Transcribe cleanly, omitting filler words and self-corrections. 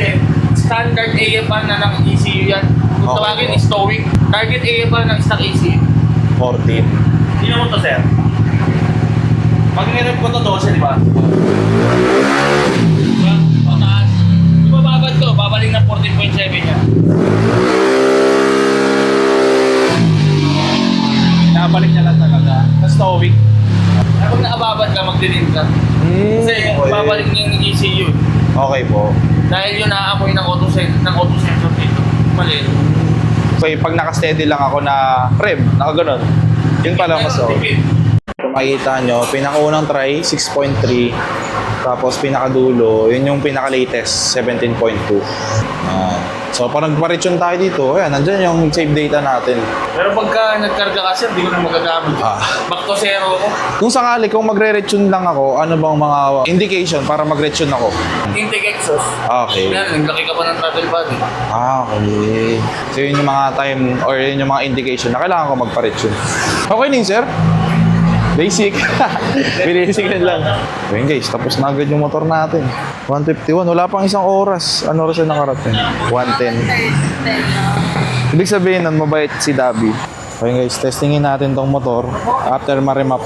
kasi standard AFR na ng ECU yan. Kung Okay tawagin po. is towing. Target AFR ng stock ECU. 14. Tingnan mo to, sir. Pag nirep ko to 12, di ba? Diba? Pataas. Di ba babad to? Babaling na 14.7 yan. Nakabalik niya lang talaga. Tapos towing. Kaya pag nakababad ka, magdilim ka. Kasi Okay. babalik niya yung ECU. Okay po. Dahil yun naaamoy ng auto sensor dito. Mali. So, pag naka-steady lang ako na rev, nakaganon. Yun pala mas okay. Tipid. Kung makikita nyo, pinakaunang try, 6.3. Tapos pinakadulo, yun yung pinaka-latest, 17.2. So, parang nagparitsyon tayo dito. Ayan, nandyan yung save data natin. Pero pagka nagkarga ka, sir, di ko na magagamit. Back to zero ko. Kung sakali, kung magre-retune lang ako, ano bang mga indication para mag-retune ako? Intake exhaust. Okay. Yan, naglaki ka pa ng throttle body. Okay. So, yun yung mga time or yun yung mga indication na kailangan ko magpa-retune. Okay din, sir. Basic. Basic lang. Ayun guys, tapos na agad yung motor natin. 151. Wala pang isang oras. Ano oras na nakarating? 110. Ibig sabihin nun, mabait si Dabi. Ayun guys, testingin natin tong motor after ma-remap.